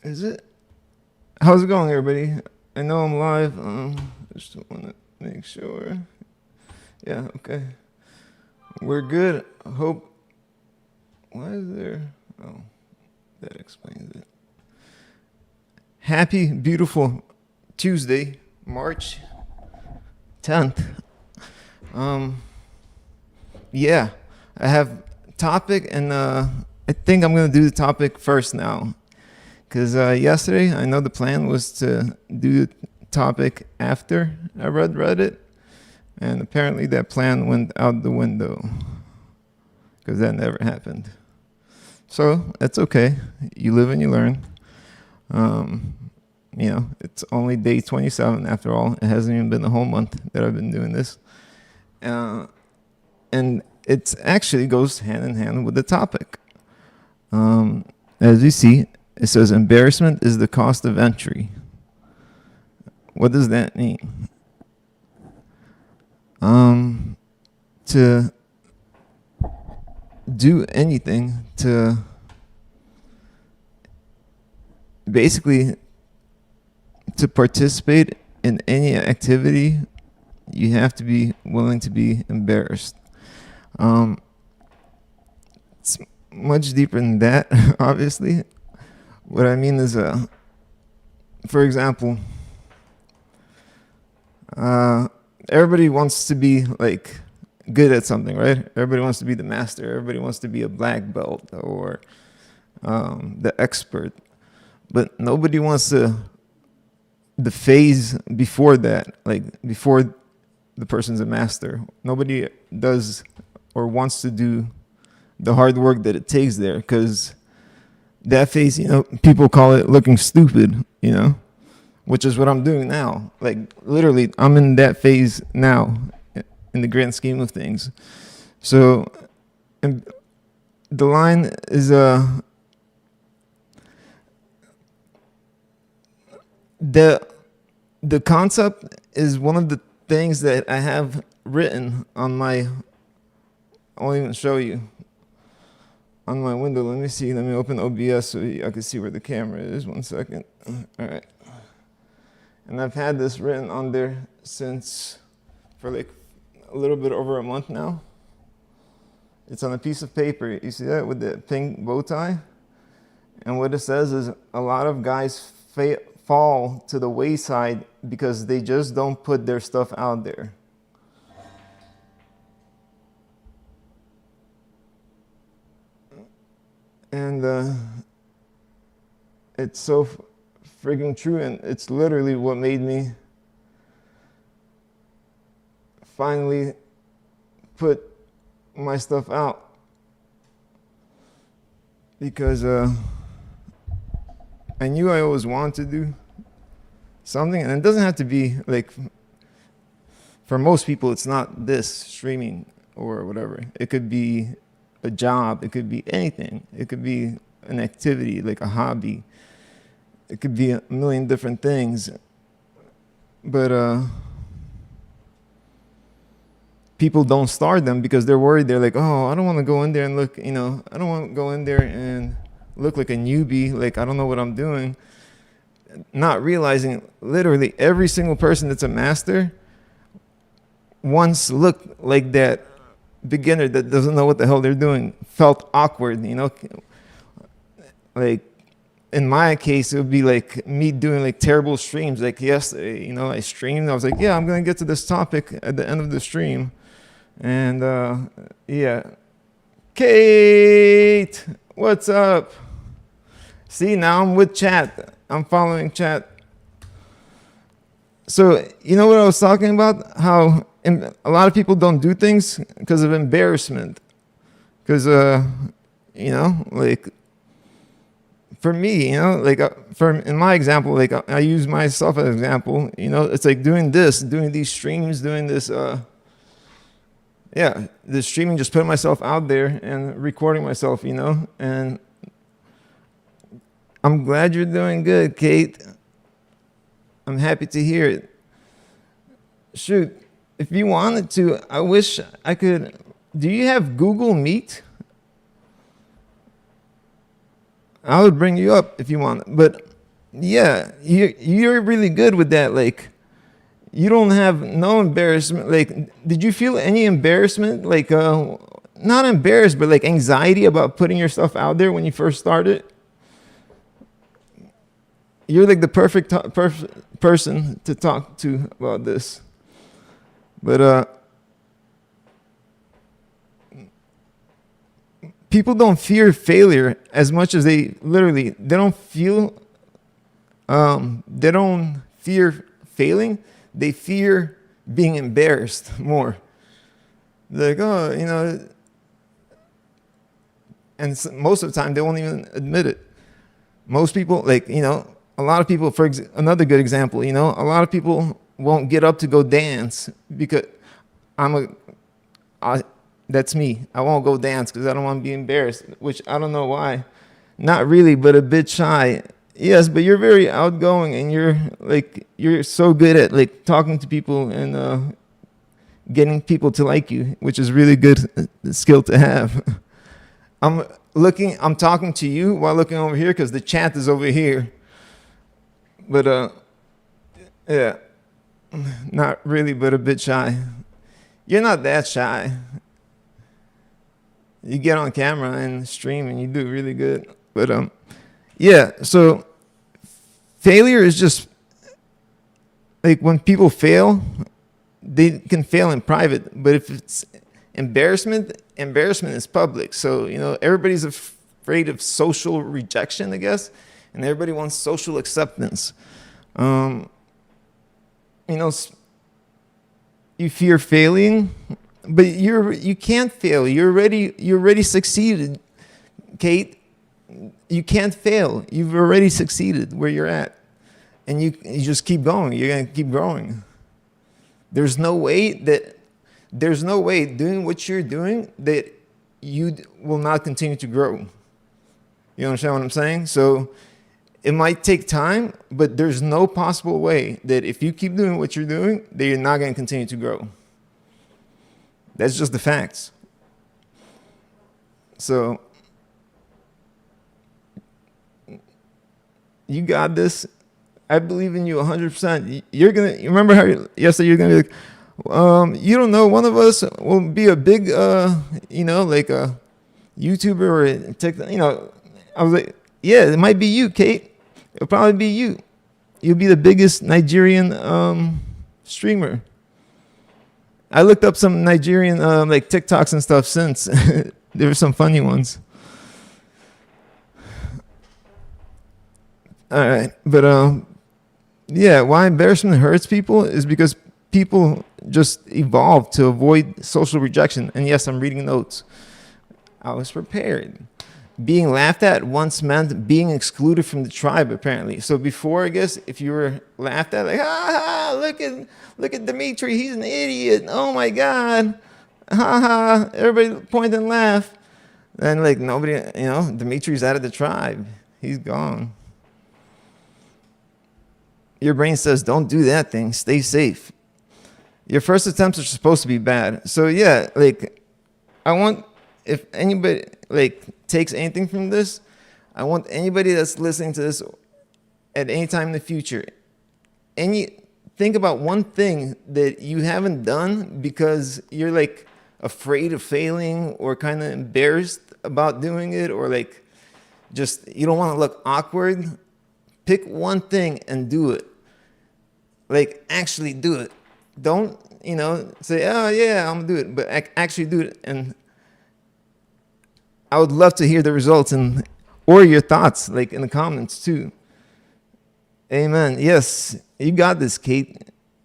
Is it? How's it going, everybody? I know I'm live. Just want to make sure. Yeah, okay. We're good. Hope. Why is there? Oh, that explains it. Happy, beautiful Tuesday, March 10th. Yeah, I have topic, and I think I'm gonna do the topic first now. Because yesterday, I know the plan was to do the topic after I read Reddit, and apparently that plan went out the window because that never happened. So that's okay. You live and you learn. It's only day 27 after all. It hasn't even been a whole month that I've been doing this. And it actually goes hand in hand with the topic. As you see, it says embarrassment is the cost of entry. What does that mean? To do anything, to basically to participate in any activity, you have to be willing to be embarrassed. It's much deeper than that, obviously. What I mean is, for example, everybody wants to be like good at something, right? Everybody wants to be the master. Everybody wants to be a black belt or the expert, but nobody wants the phase before that, like before the person's a master. Nobody does or wants to do the hard work that it takes there, because that phase, people call it looking stupid, which is what I'm doing now. Like literally, I'm in that phase now in the grand scheme of things. So and the line is the concept is one of the things that I have written on my, I'll even show you on my window. Let me see. Let me open OBS so I can see where the camera is. 1 second. All right. And I've had this written on there for like a little bit over a month now. It's on a piece of paper. You see that with the pink bow tie? And what it says is a lot of guys fall to the wayside because they just don't put their stuff out there. And it's so freaking true, and it's literally what made me finally put my stuff out. Because I knew I always wanted to do something, and it doesn't have to be like, for most people, it's not this streaming or whatever. It could be a job, it could be anything. It could be an activity, like a hobby. It could be a million different things. But people don't start them because they're worried. They're like, oh, I don't want to go in there and look, I don't want to go in there and look like a newbie, like I don't know what I'm doing. Not realizing literally every single person that's a master once looked like that beginner that doesn't know what the hell they're doing, felt awkward, like in my case, it would be like me doing like terrible streams. Like yesterday, I streamed. I was like, yeah, I'm going to get to this topic at the end of the stream. And yeah. Kate, what's up? See, now I'm with chat. I'm following chat. So, you know what I was talking about? How a lot of people don't do things because of embarrassment. Because, like, for me, like, in my example, like, I use myself as an example, it's like doing these streams, doing this, the streaming, just putting myself out there and recording myself, and I'm glad you're doing good, Kate. I'm happy to hear it. Shoot, if you wanted to, I wish I could. Do you have Google Meet? I would bring you up if you want, but yeah, you're really good with that. Like, you don't have no embarrassment. Like, did you feel any embarrassment? Like, not embarrassed, but like anxiety about putting yourself out there when you first started? You're like the perfect person to talk to about this. But people don't fear failure as much as they don't feel they don't fear failing. They fear being embarrassed more. They're like, oh, and most of the time they won't even admit it. Most people, like, a lot of people, another good example, a lot of people won't get up to go dance because that's me. I won't go dance because I don't want to be embarrassed, which I don't know why. Not really, but a bit shy. Yes, but you're very outgoing and you're so good at like talking to people and getting people to like you, which is really good skill to have. I'm talking to you while looking over here because the chat is over here. But yeah, not really, but a bit shy. You're not that shy. You get on camera and stream and you do really good. But yeah, so failure is just like when people fail, they can fail in private, but if it's embarrassment is public. So, everybody's afraid of social rejection, I guess, and everybody wants social acceptance. You fear failing, but you can't fail. You already succeeded, Kate. You can't fail. You've already succeeded where you're at, and you just keep going. You're gonna keep growing. There's no way doing what you're doing that you will not continue to grow. You understand what I'm saying? So it might take time, but there's no possible way that if you keep doing what you're doing, that you're not going to continue to grow. That's just the facts. So you got this. I believe in you 100%. You remember how yesterday you're gonna be like, you don't know, one of us will be a big, like a YouTuber or a TikTok. I was like, yeah, it might be you, Kate. It'll probably be you. You'll be the biggest Nigerian streamer. I looked up some Nigerian like TikToks and stuff since. There were some funny ones. All right, but yeah, why embarrassment hurts people is because people just evolved to avoid social rejection. And yes, I'm reading notes. I was prepared. Being laughed at once meant being excluded from the tribe, apparently. So before, I guess, if you were laughed at, like, look at Dmitry, he's an idiot. Oh my God. Everybody point and laugh. Then like nobody, Dmitry's out of the tribe. He's gone. Your brain says, don't do that thing. Stay safe. Your first attempts are supposed to be bad. So yeah, like, I want, if anybody like takes anything from this, I want anybody that's listening to this at any time in the future, think about one thing that you haven't done because you're like afraid of failing or kind of embarrassed about doing it, or like just you don't want to look awkward. Pick one thing and do it. Like, actually do it. Don't, say, oh yeah, I'm gonna do it, but actually do it. And I would love to hear the results or your thoughts, like in the comments too. Amen. Yes, you got this, Kate.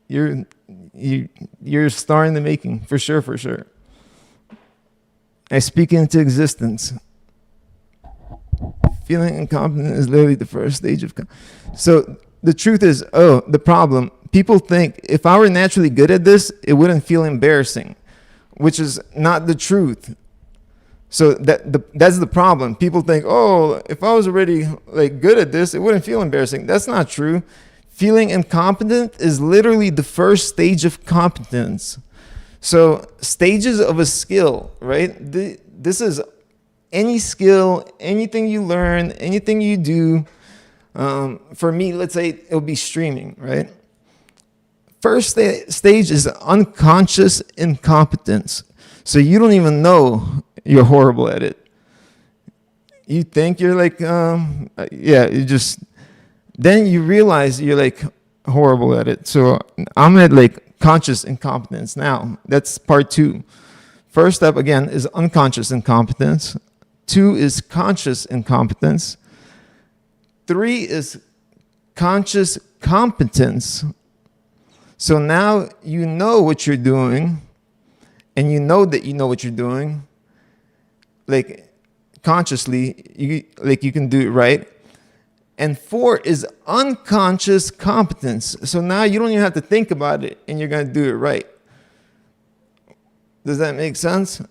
You're a star in the making, for sure, for sure. I speak into existence. Feeling incompetent is literally the first stage of. So the truth is, the problem. People think if I were naturally good at this, it wouldn't feel embarrassing, which is not the truth. So that's the problem. People think, if I was already like good at this, it wouldn't feel embarrassing. That's not true. Feeling incompetent is literally the first stage of competence. So stages of a skill, right? This is any skill, anything you learn, anything you do. For me, let's say it'll be streaming, right? First stage is unconscious incompetence. So you don't even know you're horrible at it. You think you're like, yeah, you just, then you realize you're like horrible at it. So I'm at like conscious incompetence now. That's part 2. First step, again, is unconscious incompetence. 2 is conscious incompetence. 3 is conscious competence. So now you know what you're doing, and you know that you know what you're doing. Like consciously, you can do it right. And 4 is unconscious competence. So now you don't even have to think about it, and you're going to do it right. Does that make sense?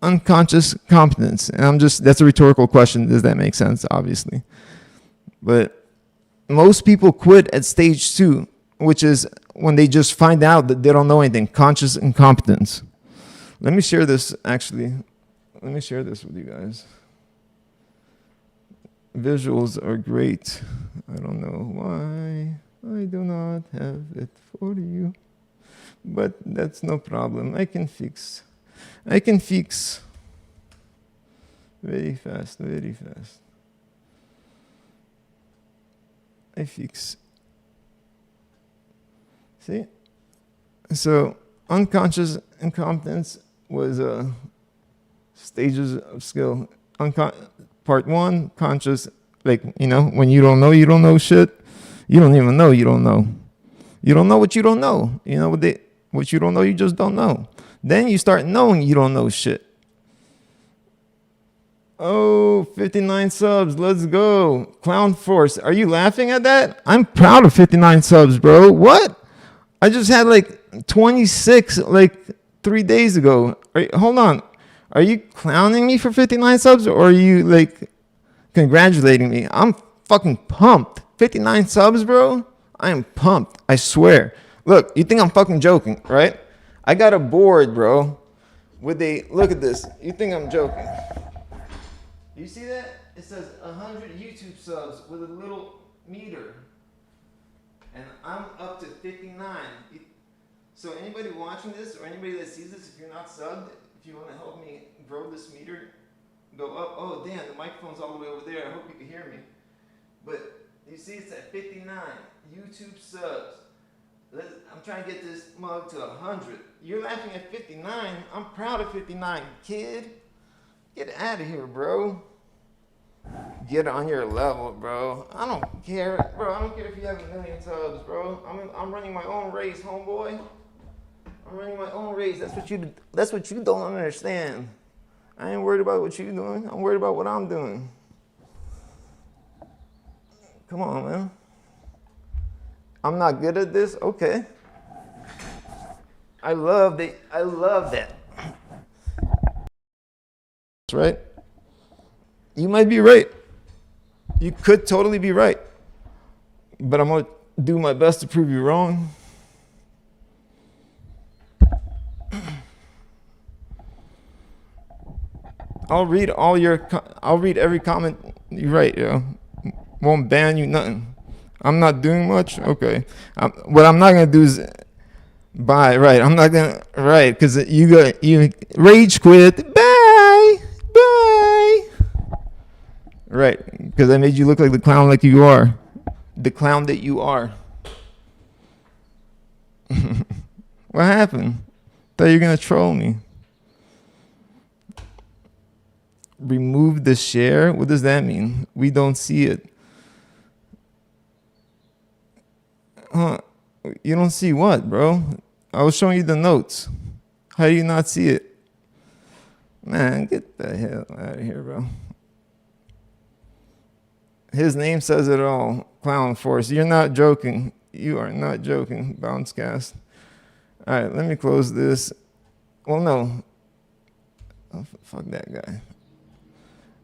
Unconscious competence. And that's a rhetorical question. Does that make sense? Obviously. But most people quit at stage 2, which is when they just find out that they don't know anything. Conscious incompetence. Let me share this, actually. Let me share this with you guys. Visuals are great. I don't know why I do not have it for you. But that's no problem. I can fix. Very fast, very fast. I fix. See? So unconscious incompetence was stages of skill. Part 1, conscious, like, when you don't know shit. You don't even know you don't know. You don't know what you don't know. What you don't know, you just don't know. Then you start knowing you don't know shit. Oh, 59 subs, let's go. Clown Force, are you laughing at that? I'm proud of 59 subs, bro. What? I just had like 26 like 3 days ago. Hold on. Are you clowning me for 59 subs, or are you like congratulating me? I'm fucking pumped. 59 subs, bro? I am pumped. I swear. Look, you think I'm fucking joking, right? I got a board, bro, look at this. You think I'm joking. You see that? It says 100 YouTube subs with a little meter. And I'm up to 59. So anybody watching this, or anybody that sees this, if you're not subbed, if you want to help me grow this meter, go up. Oh, damn, the microphone's all the way over there. I hope you can hear me. But you see it's at 59 YouTube subs. I'm trying to get this mug to 100. You're laughing at 59. I'm proud of 59, kid. Get out of here, bro. Get on your level, bro. I don't care, bro. I don't care if you have 1 million subs, bro. I'm running my own race, homeboy. I'm running my own race. That's what you don't understand. I ain't worried about what you're doing. I'm worried about what I'm doing. Come on, man. I'm not good at this? Okay. I love that. That's right. You might be right. You could totally be right. But I'm going to do my best to prove you wrong. I'll read every comment you write, yo. Won't ban you, nothing. I'm not doing much? Okay. What I'm not going to do is bye, right. I'm not going to, right, because you rage quit. Bye. Right, because I made you look like the clown like you are. The clown that you are. What happened? Thought you were going to troll me. Remove the share? What does that mean? We don't see it. Huh? You don't see what, bro? I was showing you the notes. How do you not see it? Man, get the hell out of here, bro. His name says it all. Clown Force. You're not joking. You are not joking. Bouncecast. All right, let me close this. Well, no. Oh, fuck that guy.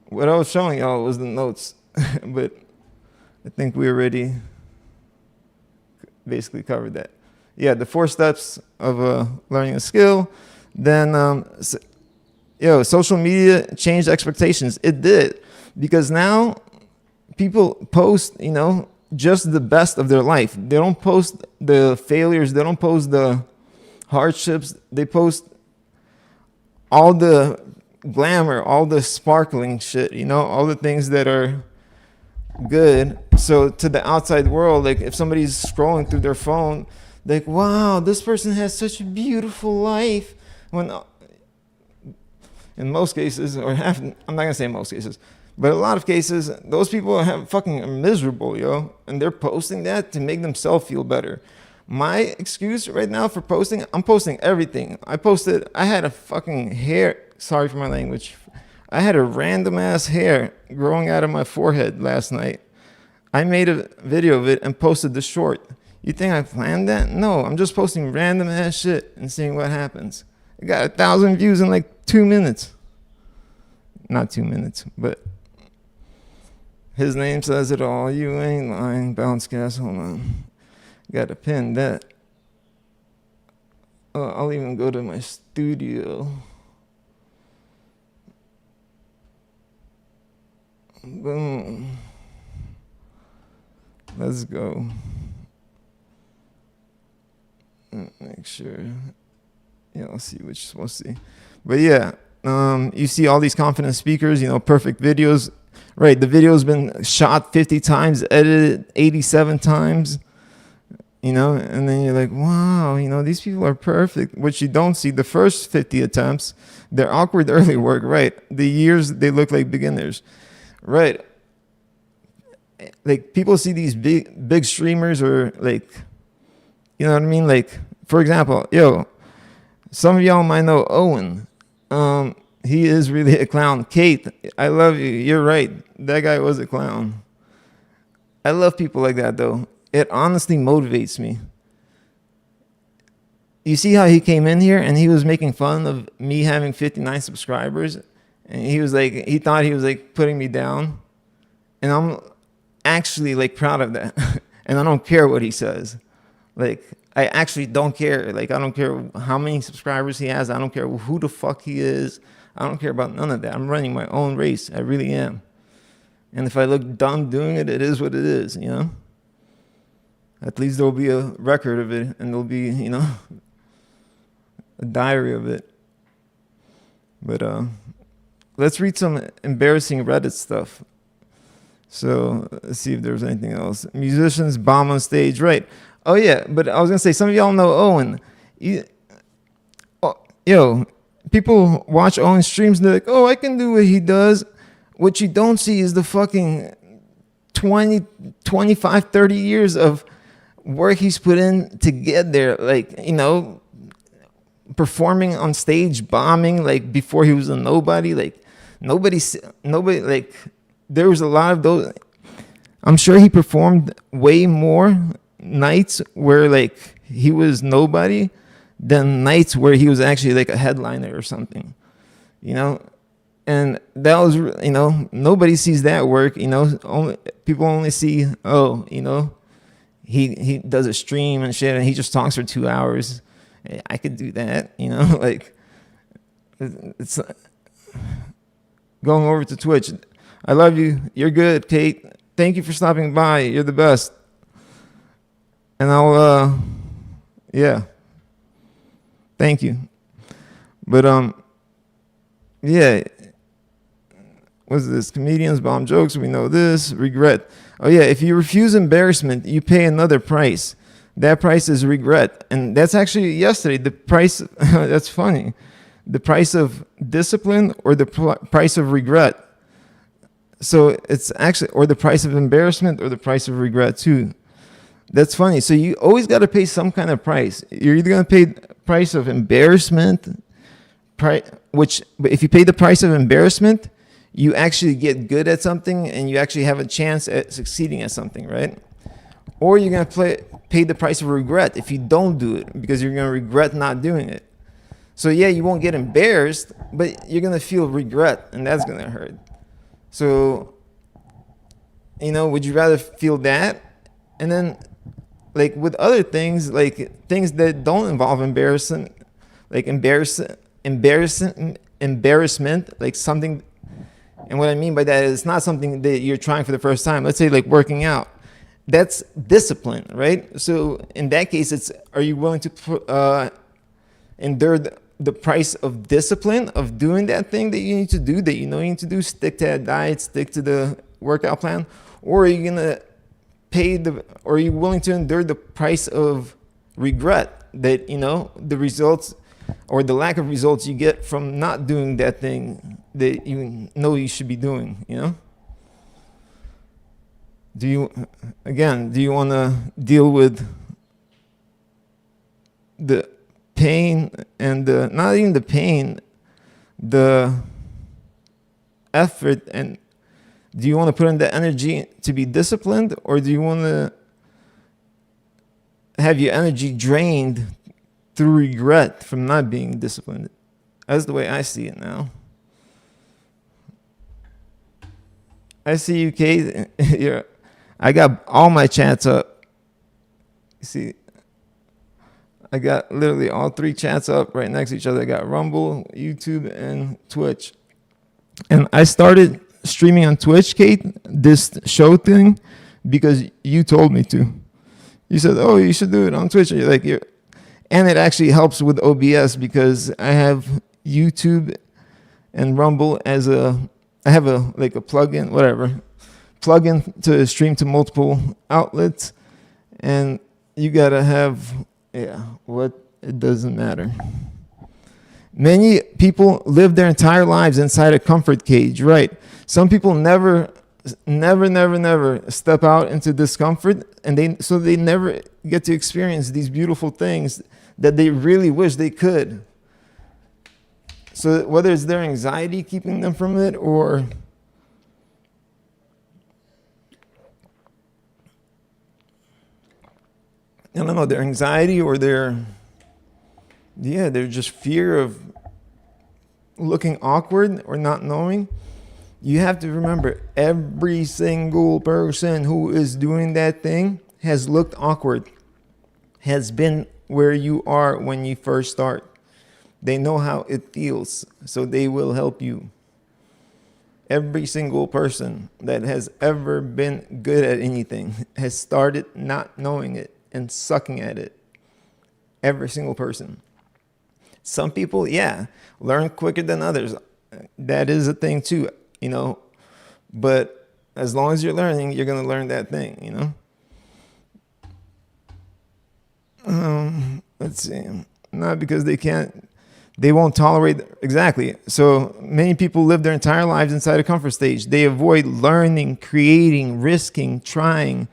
What I was showing y'all was the notes, but I think we already basically covered that. Yeah, the 4 steps of learning a skill. Then, social media changed expectations. It did, because now people post, just the best of their life. They don't post the failures. They don't post the hardships. They post all the glamour, all the sparkling shit, all the things that are good. So to the outside world, like if somebody's scrolling through their phone, like, wow, this person has such a beautiful life. When in most cases, or half, I'm not gonna say most cases, but a lot of cases, those people have fucking miserable, yo, and they're posting that to make themselves feel better. My excuse right now for posting, I'm posting everything. I had a fucking hair, sorry for my language, I had a random ass hair growing out of my forehead last night. I made a video of it and posted the short. You think I planned that? No, I'm just posting random ass shit and seeing what happens. I got 1,000 views in like 2 minutes. Not 2 minutes, but his name says it all. You ain't lying, bounce gas. Hold on. Got to pin that. I'll even go to my studio. Boom. Let's go. Make sure. Yeah, I'll see what you're supposed to see. But yeah, you see all these confident speakers, perfect videos. Right, the video's been shot 50 times, edited 87 times, and then you're like, wow, these people are perfect. What you don't see, the first 50 attempts, they're awkward early work, right? The years, they look like beginners, right? Like, people see these big streamers or, like, you know what I mean? Like, for example, some of y'all might know Owen. He is really a clown. Kate, I love you. You're right. That guy was a clown. I love people like that, though. It honestly motivates me. You see how he came in here and he was making fun of me having 59 subscribers? And he thought he was like putting me down. And I'm actually like proud of that. And I don't care what he says. Like, I actually don't care. Like, I don't care how many subscribers he has. I don't care who the fuck he is. I don't care about none of that. I'm running my own race. I really am. And if I look dumb doing it, it is what it is, At least there'll be a record of it, and there'll be, a diary of it. But let's read some embarrassing Reddit stuff. So let's see if there's anything else. Musicians bomb on stage, right? Oh yeah, but I was gonna say, some of y'all know Owen. People watch Owen streams and they're like, oh, I can do what he does. What you don't see is the fucking 20, 25, 30 years of work he's put in to get there. Like, performing on stage, bombing, like before he was a nobody. Like, nobody, like, there was a lot of those. I'm sure he performed way more nights where like he was nobody than nights where he was actually like a headliner or something, and that was, nobody sees that work, people only see, he does a stream and shit and he just talks for 2 hours. I could do that, like, it's going over to Twitch. I love you. You're good, Kate. Thank you for stopping by. You're the best. And I'll, yeah. Thank you. But, yeah. What's this? Comedians bomb jokes. We know this. Regret. Oh, yeah. If you refuse embarrassment, you pay another price. That price is regret. And that's actually yesterday. The price, that's funny. The price of discipline or the price of regret. So it's actually, or the price of embarrassment or the price of regret too. That's funny. So you always got to pay some kind of price. You're either going to pay the price of embarrassment, but if you pay the price of embarrassment, you actually get good at something and you actually have a chance at succeeding at something, right? Or you're going to pay the price of regret if you don't do it, because you're going to regret not doing it. So yeah, you won't get embarrassed, but you're going to feel regret, and that's going to hurt. So, would you rather feel that? And then, like with other things, like things that don't involve embarrassment, like embarrassment, like something, And what I mean by that is it's not something that you're trying for the first time. Let's say like working out. That's discipline, right? So in that case, it's, are you willing to endure the price of discipline of doing that thing that you need to do, that you know you need to do, stick to that diet, stick to the workout plan? Or are you gonna or are you willing to endure the price of regret, that, you know, the results or the lack of results you get from not doing that thing that you know you should be doing, you know? Do you want to deal with the pain and not even the pain, the effort, and do you want to put in the energy to be disciplined, or do you want to have your energy drained through regret from not being disciplined? That's the way I see it now. I see you, Kate. I got all my chats up. You see, I got literally all 3 chats up right next to each other. I got Rumble, YouTube, and Twitch. And I started streaming on Twitch, Kate, this show thing, because you told me to. You said, oh, you should do it on Twitch. And and it actually helps with OBS because I have YouTube and Rumble as I have a plugin, whatever, plugin to stream to multiple outlets, and you gotta have, it doesn't matter. Many people live their entire lives inside a comfort cage, right? Some people never step out into discomfort, and they never get to experience these beautiful things that they really wish they could. So whether it's their anxiety keeping them from it, or I don't know, their anxiety, or their just fear of looking awkward or not knowing. You have to remember, every single person who is doing that thing has looked awkward, has been where you are when you first start. They know how it feels, so they will help you. Every single person that has ever been good at anything has started not knowing it and sucking at it. Every single person. Some people, learn quicker than others. That is a thing too, you know. But as long as you're learning, you're going to learn that thing, you know. Let's see. Not because they won't tolerate, exactly. So many people live their entire lives inside a comfort stage. They avoid learning, creating, risking, trying,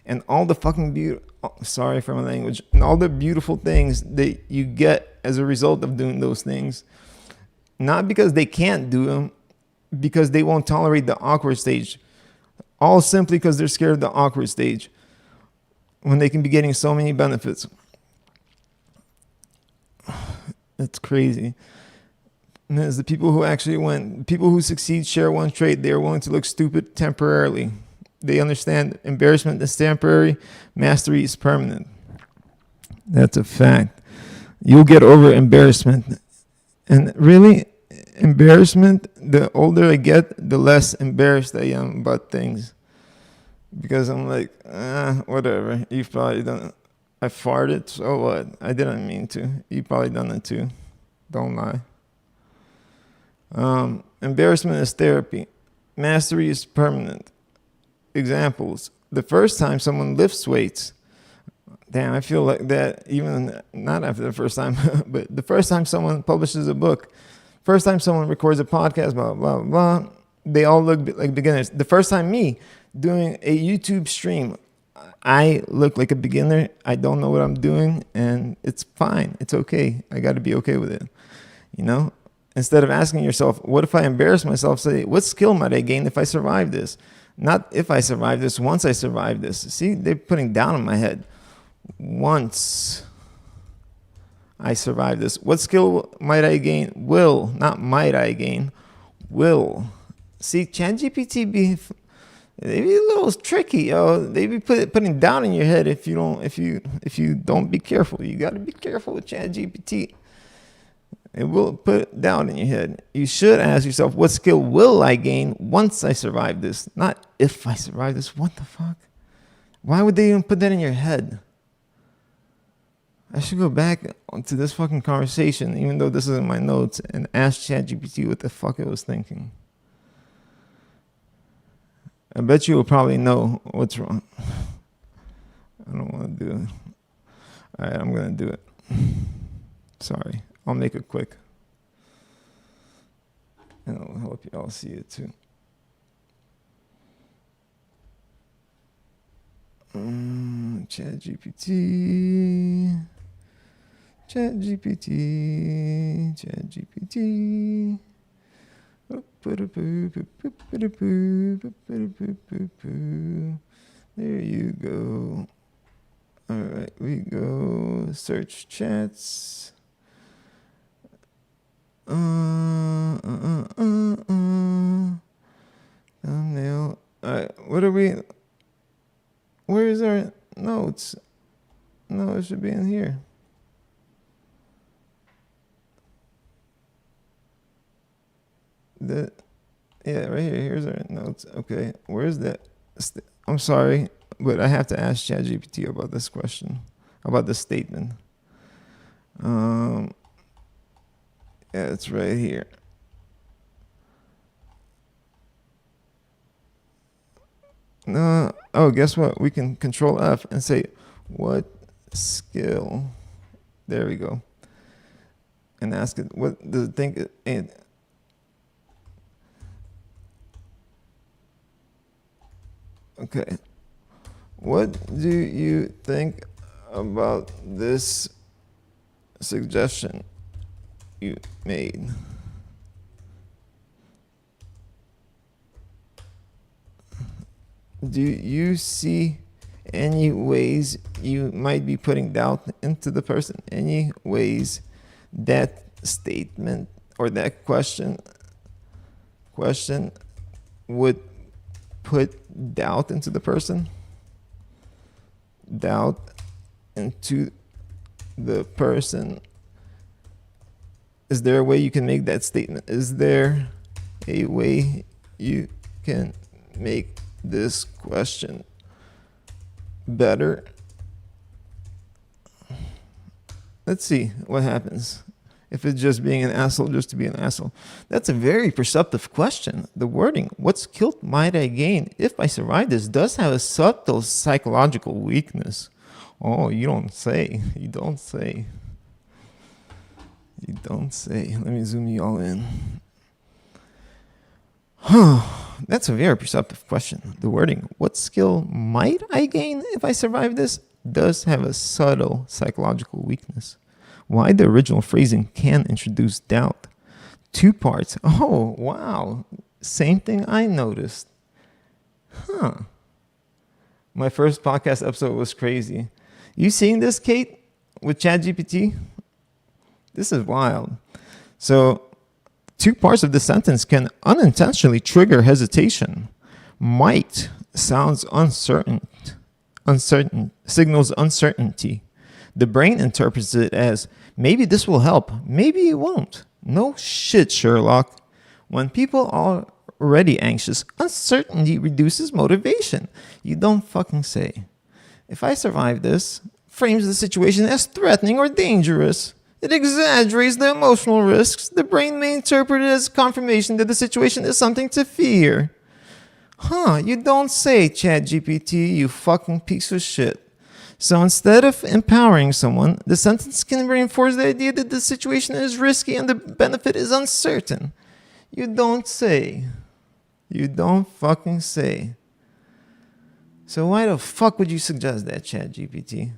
and all the fucking sorry for my language, and all the beautiful things that you get as a result of doing those things. Not because they can't do them, because they won't tolerate the awkward stage. All simply because they're scared of the awkward stage, when they can be getting so many benefits. It's crazy. And there's the people who succeed share one trait. They are willing to look stupid temporarily. They understand embarrassment is temporary, mastery is permanent. That's a fact. You'll get over embarrassment. And really, embarrassment, the older I get, the less embarrassed I am about things. Because I'm like, whatever. You've probably done it. I farted, so what? I didn't mean to. You've probably done it too. Don't lie. Embarrassment is therapy. Mastery is permanent. Examples. The first time someone lifts weights. Damn, I feel like that even not after the first time, but the first time someone publishes a book. First time someone records a podcast, blah, blah, blah. They all look like beginners. The first time me doing a YouTube stream, I look like a beginner. I don't know what I'm doing, and it's fine. It's okay. I got to be okay with it. You know, instead of asking yourself, what if I embarrass myself? Say, what skill might I gain if I survive this? Not if I survive this, once I survive this. See, they're putting down in my head. Once I survive this, what skill might I gain? Will, not might I gain. Will. See, ChatGPT they be a little tricky, yo. They be putting down in your head if you don't be careful. You got to be careful with ChatGPT. It will put doubt in your head. You should ask yourself, what skill will I gain once I survive this? Not if I survive this. What the fuck? Why would they even put that in your head? I should go back to this fucking conversation, even though this is in my notes, and ask ChatGPT what the fuck it was thinking. I bet you will probably know what's wrong. I don't want to do it. All right, I'm going to do it. Sorry. I'll make it quick. And it'll help you all see it too. ChatGPT. There you go. All right, we go. Search chats. Thumbnail. All right, what are we? Where is our notes? No, it should be in here. Yeah, right here. Here's our notes. Okay, where's that? I'm sorry, but I have to ask ChatGPT about this question, about this statement. Yeah, it's right here. No. Oh, guess what? We can Control F and say, what skill? There we go. And ask it, what does it think? Okay. What do you think about this suggestion you made? Do you see any ways you might be putting doubt into the person? Any ways that statement or that question would put doubt into the person? Doubt into the person. Is there a way you can make that statement? Is there a way you can make this question better? Let's see what happens. If it's just being an asshole just to be an asshole. That's a very perceptive question. The wording, what skill might I gain if I survive this, does have a subtle psychological weakness. Oh, you don't say. You don't say. You don't say. Let me zoom you all in. That's a very perceptive question. The wording, what skill might I gain if I survive this, does have a subtle psychological weakness. Why the original phrasing can introduce doubt. 2 parts. Oh, wow. Same thing I noticed. My first podcast episode was crazy. You seen this, Kate, with ChatGPT? This is wild. So, 2 parts of the sentence can unintentionally trigger hesitation. Might sounds uncertain, signals uncertainty. The brain interprets it as, maybe this will help, maybe it won't. No shit, Sherlock. When people are already anxious, uncertainty reduces motivation. You don't fucking say. If I survive this, frames the situation as threatening or dangerous. It exaggerates the emotional risks. The brain may interpret it as confirmation that the situation is something to fear. You don't say, ChatGPT, you fucking piece of shit. So instead of empowering someone, the sentence can reinforce the idea that the situation is risky and the benefit is uncertain. You don't say. You don't fucking say. So why the fuck would you suggest that, ChatGPT?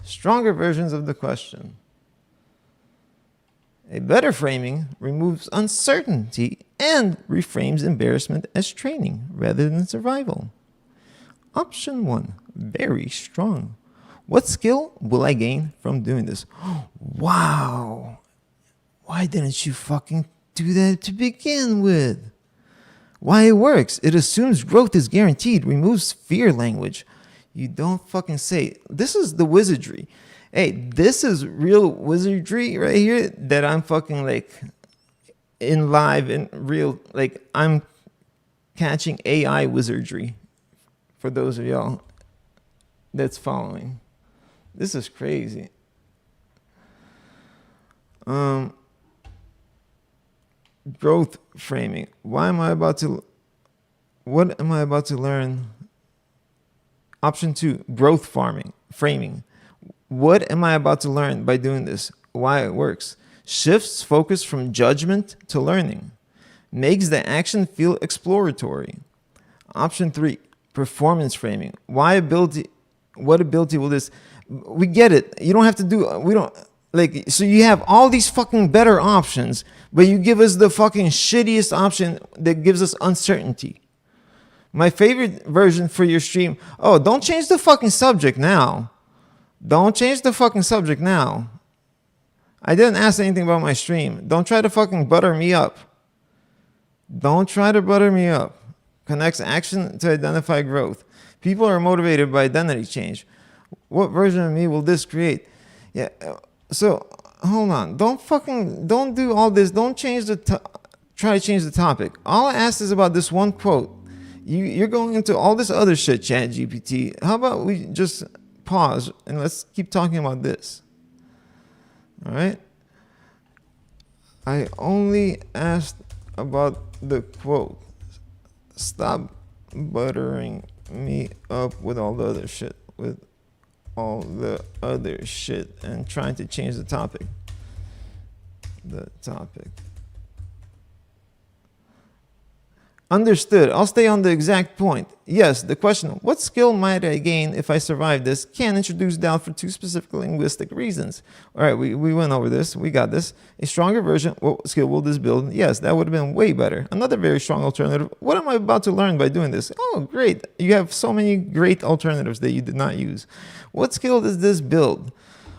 Stronger versions of the question. A better framing removes uncertainty and reframes embarrassment as training rather than survival. Option 1, very strong. What skill will I gain from doing this? Wow. Why didn't you fucking do that to begin with? Why it works. It assumes growth is guaranteed, removes fear language. You don't fucking say. This is the wizardry. Hey, this is real wizardry right here that I'm fucking like in live and real. Like I'm catching AI wizardry for those of y'all that's following. This is crazy. Growth framing. What am I about to learn? Option 2, growth framing. What am I about to learn by doing this? Why it works. Shifts focus from judgment to learning. Makes the action feel exploratory. Option 3, performance framing. What ability will this? We get it. You don't have to do, we don't, like, so you have all these fucking better options, but you give us the fucking shittiest option that gives us uncertainty. My favorite version for your stream, oh, don't change the fucking subject now. Don't change the fucking subject now. I didn't ask anything about my stream. Don't try to fucking butter me up. Don't try to butter me up. Connects action to identify growth. People are motivated by identity change. What version of me will this create? Yeah, so hold on. Don't do all this. Don't change try to change the topic. All I asked is about this one quote. You're going into all this other shit, Chat GPT. How about we just pause and let's keep talking about this? All right? I only asked about the quote. Stop buttering me up with all the other shit. And trying to change the topic. Understood. I'll stay on the exact point. Yes, the question, what skill might I gain if I survive this, can introduce doubt for 2 specific linguistic reasons. All right, we went over this. We got this. A stronger version, what skill will this build? Yes, that would have been way better. Another very strong alternative. What am I about to learn by doing this? Oh, great. You have so many great alternatives that you did not use. What skill does this build?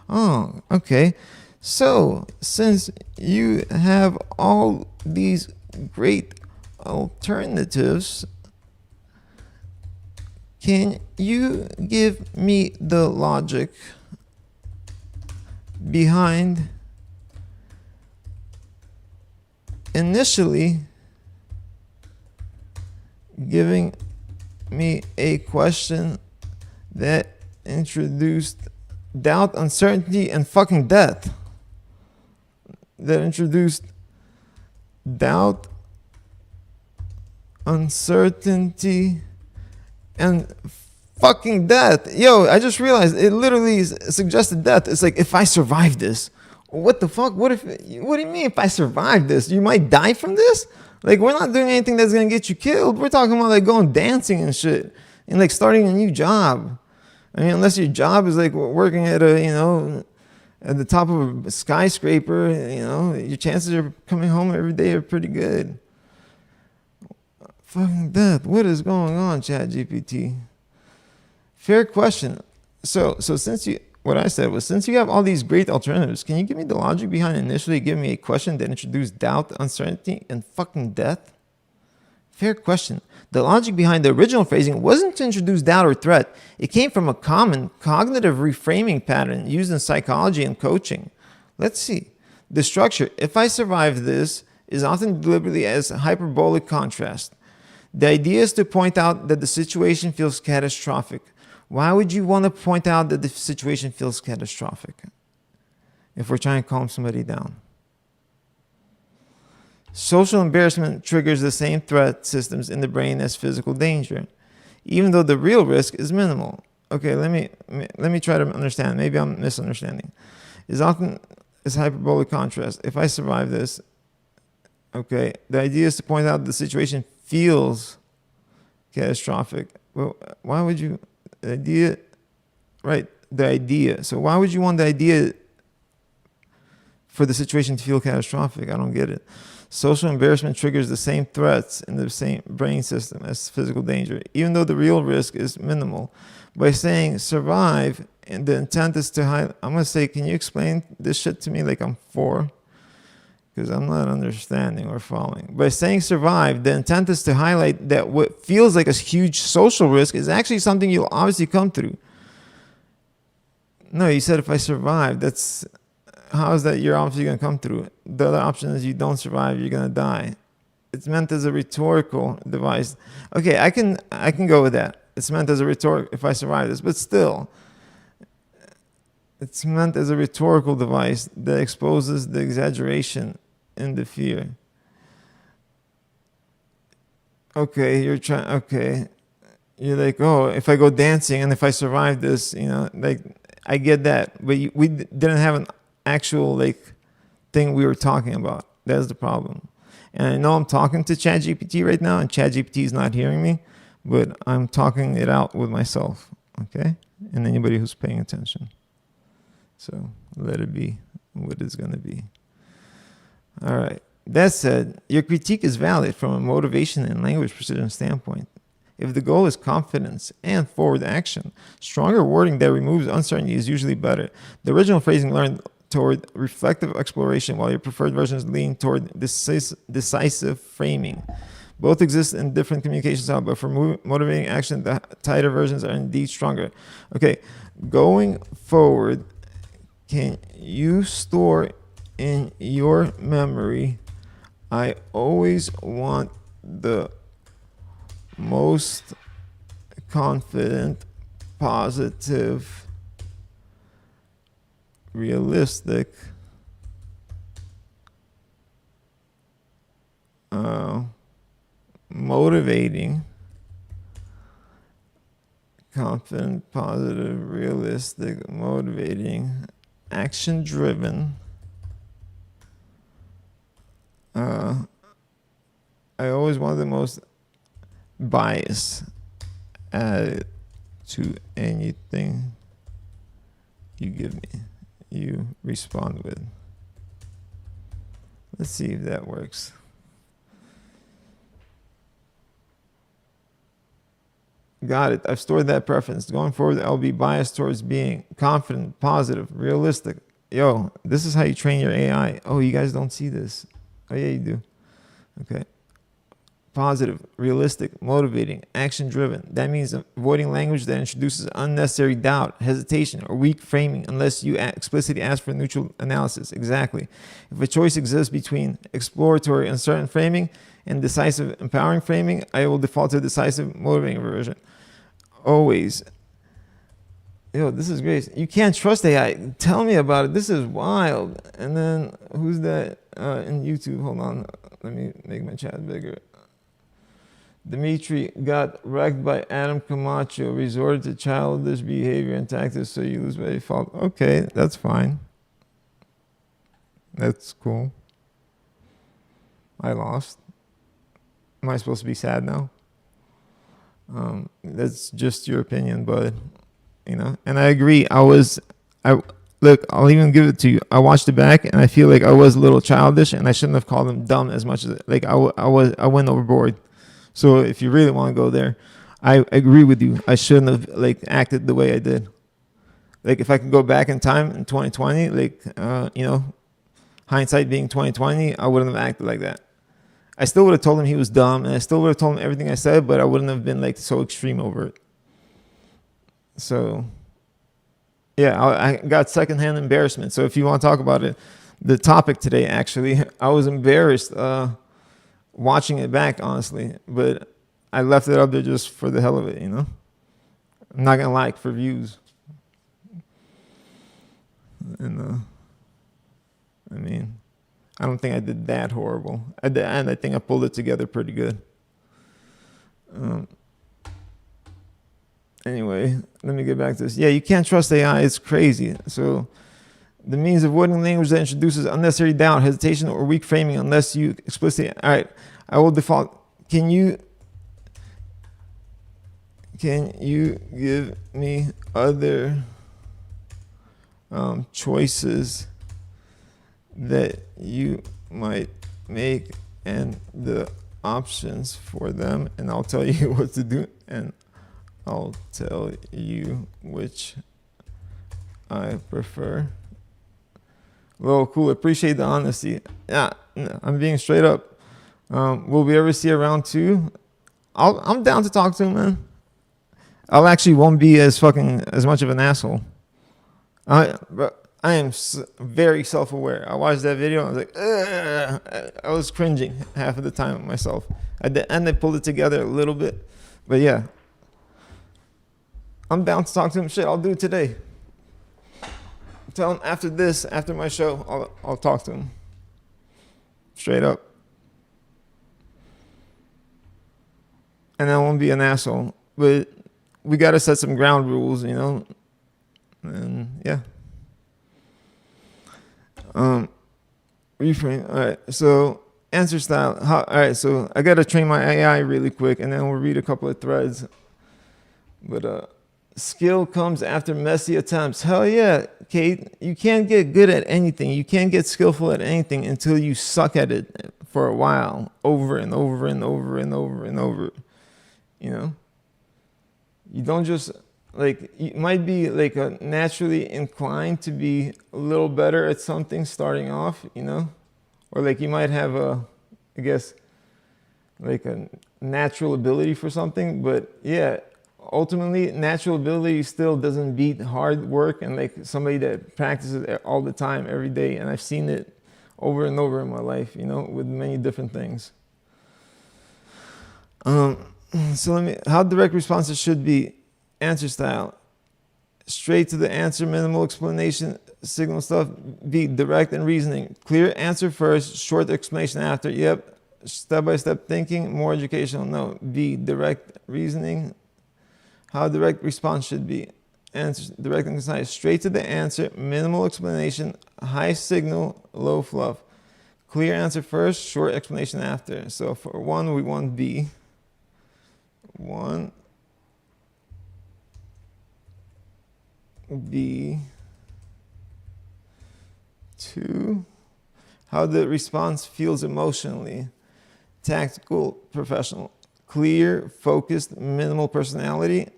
Oh, okay. So, since you have all these great alternatives, can you give me the logic behind initially giving me a question that introduced doubt, uncertainty, and fucking death? That introduced doubt, uncertainty, and fucking death. Yo, I just realized it literally suggested death. It's like, if I survive this, what the fuck? What do you mean if I survive this? You might die from this? Like, we're not doing anything that's gonna get you killed. We're talking about like going dancing and shit and like starting a new job. I mean, unless your job is like working at at the top of a skyscraper, your chances of coming home every day are pretty good. Fucking death. What is going on, Chat GPT? Fair question. So since you have all these great alternatives, can you give me the logic behind initially giving me a question that introduced doubt, uncertainty, and fucking death? Fair question. The logic behind the original phrasing wasn't to introduce doubt or threat. It came from a common cognitive reframing pattern used in psychology and coaching. Let's see. The structure, if I survive this, is often deliberately as hyperbolic contrast. The idea is to point out that the situation feels catastrophic. Why would you want to point out that the situation feels catastrophic if we're trying to calm somebody down? Social embarrassment triggers the same threat systems in the brain as physical danger, even though the real risk is minimal. Okay, let me try to understand. Maybe I'm misunderstanding. Is often as hyperbolic contrast. If I survive this, okay, the idea is to point out the situation feels catastrophic. Well, why would you, the idea, right, the idea. So why would you want the idea for the situation to feel catastrophic? I don't get it. Social embarrassment triggers the same threats in the same brain system as physical danger, even though the real risk is minimal. By saying survive, and the intent is to hide, I'm going to say, can you explain this shit to me like I'm 4? because I'm not understanding or following. By saying survive, the intent is to highlight that what feels like a huge social risk is actually something you'll obviously come through. No, you said if I survive, how is that you're obviously going to come through? The other option is you don't survive, you're going to die. It's meant as a rhetorical device. Okay, I can go with that. It's meant as a rhetoric if I survive this, but still, it's meant as a rhetorical device that exposes the exaggeration in the fear. Okay, you're like, oh, if I go dancing and if I survive this, like, I get that, but we didn't have an actual like thing we were talking about. That's the problem. And I know I'm talking to ChatGPT right now, and ChatGPT is not hearing me, but I'm talking it out with myself, okay? And anybody who's paying attention. So let it be what it's going to be. All right. That said, your critique is valid from a motivation and language precision standpoint. If the goal is confidence and forward action, stronger wording that removes uncertainty is usually better. The original phrasing learned toward reflective exploration, while your preferred versions lean toward decisive framing. Both exist in different communication styles, but for motivating action, the tighter versions are indeed stronger. Okay, going forward, can you store in your memory, I always want the most confident, positive, realistic, motivating, confident, positive, realistic, motivating, action-driven. I always want the most bias added to anything you give me, you respond with. Let's see if that works. Got it. I've stored that preference. Going forward, I'll be biased towards being confident, positive, realistic. Yo, this is how you train your AI. Oh, you guys don't see this. Oh, yeah, you do. Okay. Positive, realistic, motivating, action-driven. That means avoiding language that introduces unnecessary doubt, hesitation, or weak framing unless you explicitly ask for neutral analysis. Exactly. If a choice exists between exploratory, uncertain framing and decisive, empowering framing, I will default to decisive, motivating version. Always. Yo, this is great. You can't trust AI. Tell me about it. This is wild. And then, who's that in YouTube? Hold on. Let me make my chat bigger. Dmitry got wrecked by Adam Camacho, resorted to childish behavior and tactics so you lose by default. Okay, that's fine. That's cool. I lost. Am I supposed to be sad now? That's just your opinion, but and I agree. Look, I'll even give it to you. I watched it back and I feel like I was a little childish and I shouldn't have called him dumb as much as I went overboard. So if you really want to go there, I agree with you. I shouldn't have acted the way I did. Like if I could go back in time in 2020, hindsight being 2020, I wouldn't have acted like that. I still would have told him he was dumb, and I still would have told him everything I said, but I wouldn't have been so extreme over it. So, yeah, I got secondhand embarrassment. So if you want to talk about it, the topic today, actually, I was embarrassed watching it back, honestly, but I left it up there just for the hell of it, I'm not going to for views. And, I don't think I did that horrible. At the end, I think I pulled it together pretty good. Anyway, let me get back to this. Yeah, you can't trust AI. It's crazy. So the means of avoiding language that introduces unnecessary doubt, hesitation, or weak framing unless you explicitly... All right, I will default. Can you give me other choices that you might make and the options for them, and I'll tell you what to do, and I'll tell you which I prefer. Well, cool. Appreciate the honesty. Yeah, I'm being straight up. Will we ever see a round two? I'm down to talk to him, man. I'll actually won't be as fucking as much of an asshole. I am very self-aware. I watched that video. I was like, ugh. I was cringing half of the time myself. At the end, I pulled it together a little bit, but yeah, I'm down to talk to him. Shit, I'll do it today. Tell him after this, after my show, I'll talk to him. Straight up. And I won't be an asshole. But we got to set some ground rules, you know? And yeah. Reframe. All right. So answer style. All right. So I got to train my AI really quick, and then we'll read a couple of threads. But skill comes after messy attempts. Hell yeah, Kate. You can't get good at anything. You can't get skillful at anything until you suck at it for a while, over and over and over and over and over. You know? You don't just, like, you might be like naturally inclined to be a little better at something starting off, you know? Or like you might have I guess, like a natural ability for something, but yeah, ultimately natural ability still doesn't beat hard work and like somebody that practices it all the time, every day. And I've seen it over and over in my life, you know, with many different things. So how direct responses should be. Answer style. Straight to the answer, minimal explanation, signal stuff. B, direct and reasoning. Clear answer first, short explanation after. Yep. Step-by-step thinking, more educational. No. B, direct reasoning. How direct response should be. Answer, direct and concise. Straight to the answer, minimal explanation, high signal, low fluff. Clear answer first, short explanation after. So for 1, we want B. 1, B. 2, how the response feels emotionally. Tactical, professional. Clear, focused, minimal personality.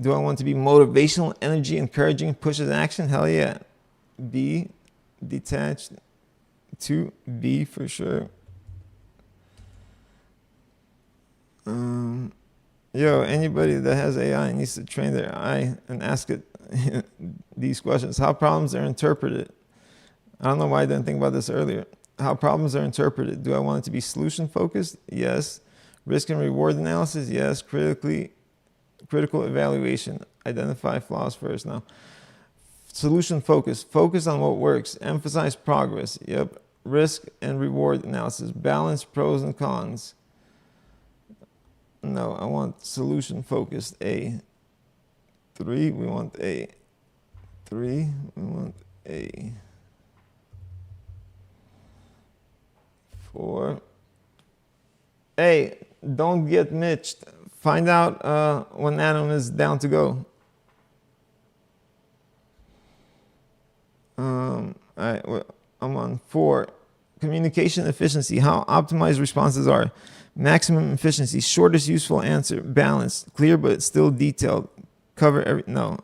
Do I want to be motivational, energy, encouraging, pushes action? Hell yeah. B, detached. 2, B for sure. Yo, anybody that has AI needs to train their eye and ask it these questions. How problems are interpreted. I don't know why I didn't think about this earlier. How problems are interpreted. Do I want it to be solution focused? Yes. Risk and reward analysis? Yes. Critical evaluation. Identify flaws first. Now, solution focused. Focus on what works. Emphasize progress. Yep. Risk and reward analysis. Balance pros and cons. No, I want solution focused. A. 3, we want A. 3, we want A. 4. Hey, don't get mitched. Find out when Adam is down to go. All right, well, I'm on 4. Communication efficiency. How optimized responses are. Maximum efficiency. Shortest useful answer. Balanced. Clear but still detailed. Cover every. No.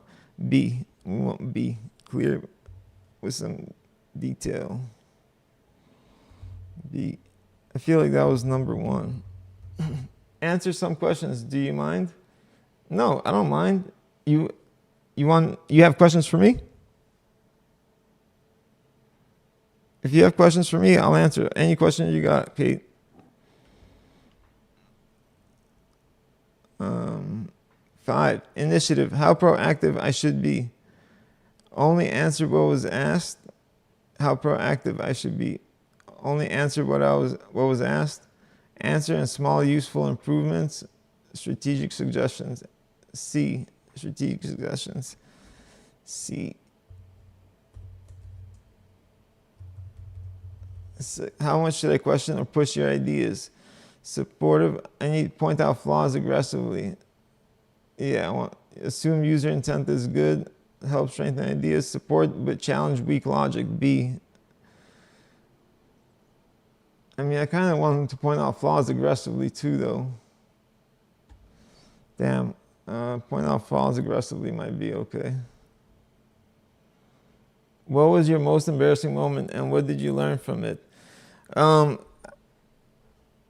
B. We want B. Clear with some detail. B. I feel like that was number 1. Answer some questions. Do you mind? No, I don't mind. You have questions for me? If you have questions for me, I'll answer any question you got, Kate. 5, initiative. How proactive I should be. Only answer what was asked. How proactive I should be. Only answer what was asked. Answer and small useful improvements. Strategic suggestions. C, strategic suggestions. C. How much should I question or push your ideas? Supportive. I need to point out flaws aggressively. Yeah, I want assume user intent is good. Help strengthen ideas. Support but challenge weak logic. B. I mean, I kind of want to point out flaws aggressively too, though. Damn. Point out flaws aggressively might be okay. What was your most embarrassing moment and what did you learn from it? Um,